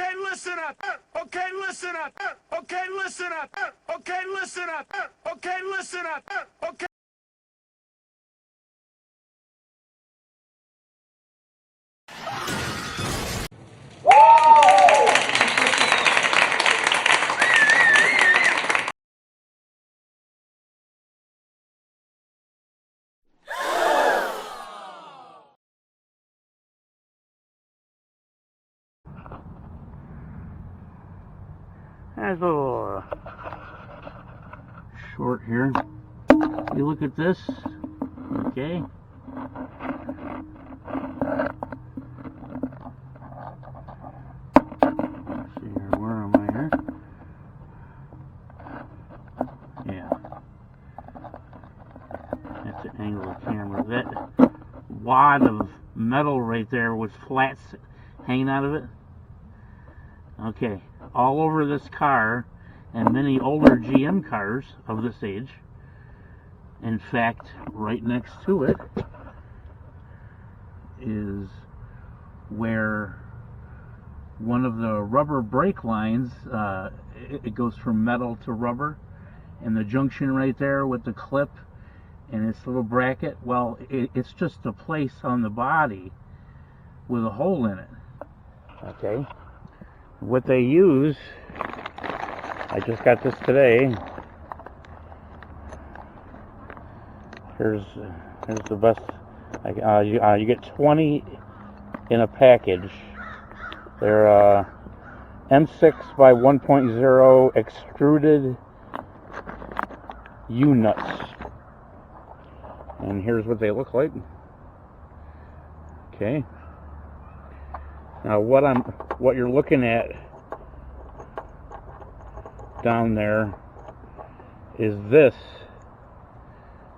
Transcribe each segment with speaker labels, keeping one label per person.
Speaker 1: Okay, listen up. Okay, listen up. Okay, listen up. Okay, listen up. Okay, listen up. Okay.
Speaker 2: That's a little short here. You look at this, okay? Let's see here, where am I here? Yeah. That's the angle of the camera. That wad of metal right there with flats hanging out of it. Okay, all over this car and many older GM cars of this age. In fact, right next to it is where one of the rubber brake lines, it goes from metal to rubber, and the junction right there with the clip and its little bracket, well, it's just a place on the body with a hole in it. Okay. What they use, I just got this today. Here's the best. You get 20 in a package. They're M6 by 1.0 extruded U-nuts. And here's what they look like. Okay. Now what you're looking at down there is this.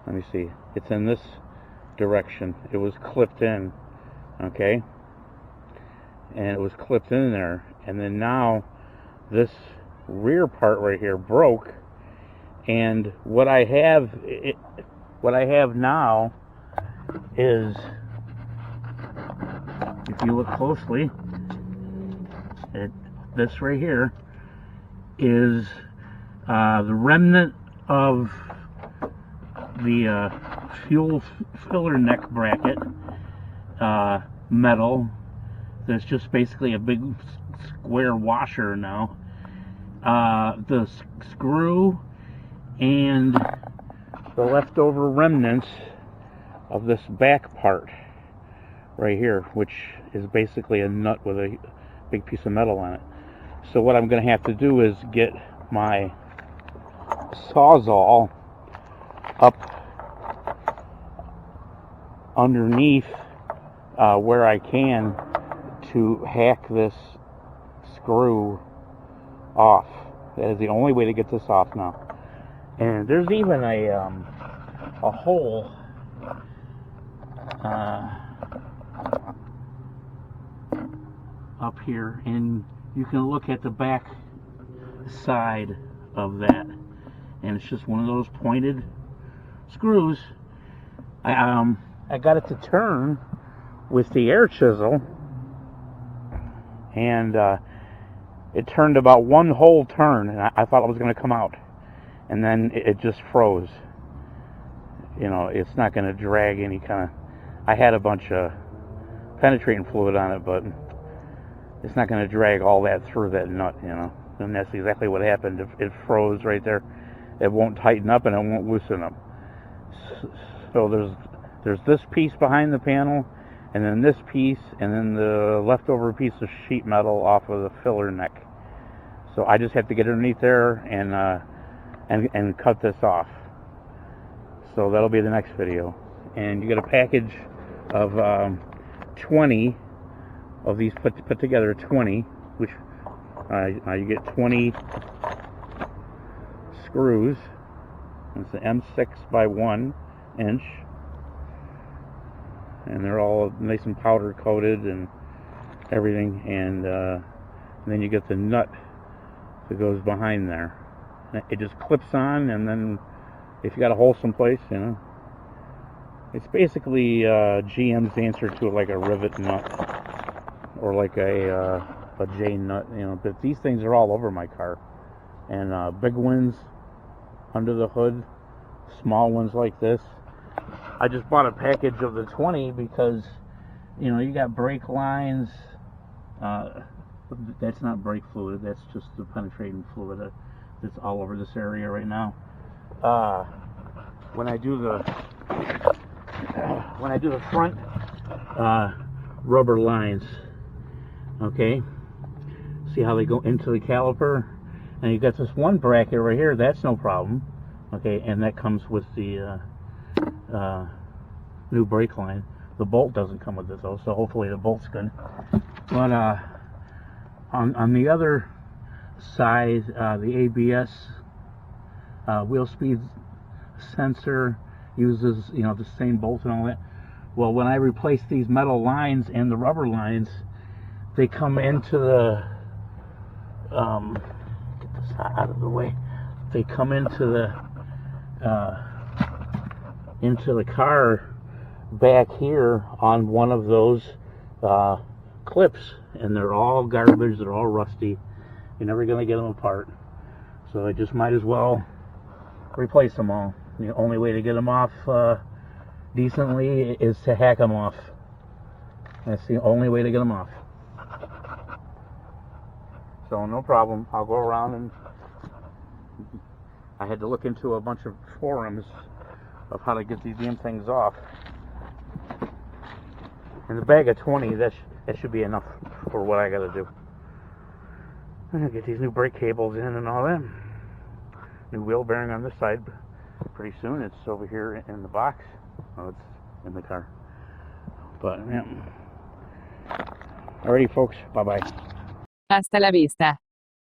Speaker 2: Let me see. It's in this direction. It was clipped in. Okay. And it was clipped in there. And then now this rear part right here broke. And what I have now is, if you look closely, this right here is the remnant of the fuel filler neck bracket metal. There's just basically a big square washer now. The screw and the leftover remnants of this back part right here, which is basically a nut with a big piece of metal on it. So what I'm going to have to do is get my Sawzall up underneath where I can to hack this screw off. That is the only way to get this off now. And there's even a hole up here, and you can look at the back side of that, and it's just one of those pointed screws. I got it to turn with the air chisel, and it turned about one whole turn, and I thought it was going to come out, and then it just froze. You know, it's not going to drag any kind of... I had a bunch of penetrating fluid on it, but it's not going to drag all that through that nut, you know. And that's exactly what happened. It froze right there. It won't tighten up and it won't loosen up. So there's this piece behind the panel, and then this piece, and then the leftover piece of sheet metal off of the filler neck. So I just have to get underneath there and cut this off. So that'll be the next video. And you get a package of 20 of these put together, 20, which you get 20 screws. It's the M6 by 1 inch, and they're all nice and powder coated and everything. And then you get the nut that goes behind there. It just clips on, and then if you got a hole someplace, you know, it's basically GM's answer to like a rivet nut, or like a a J nut, but these things are all over my car. And big ones under the hood, small ones like this. I just bought a package of the 20 because, you got brake lines. That's not brake fluid, that's just the penetrating fluid that's all over this area right now. When I do the front rubber lines, okay, see how they go into the caliper, and you got this one bracket right here, that's no problem, okay, and that comes with the new brake line. The bolt doesn't come with it though, so hopefully the bolt's good. But on the other side, the ABS wheel speed sensor uses the same bolt and all that. Well, when I replace these metal lines and the rubber lines, they come into the get this out of the way. They come into the car back here on one of those clips, and they're all garbage. They're all rusty. You're never gonna get them apart. So I just might as well replace them all. The only way to get them off decently is to hack them off. That's the only way to get them off. So no problem. I'll go around, and I had to look into a bunch of forums of how to get these damn things off. And the bag of 20, that should be enough for what I gotta do. I'm gonna get these new brake cables in and all that. New wheel bearing on this side pretty soon. It's over here in the box. Oh, it's in the car. But yeah. Alrighty, folks. Bye bye.
Speaker 3: Hasta la vista.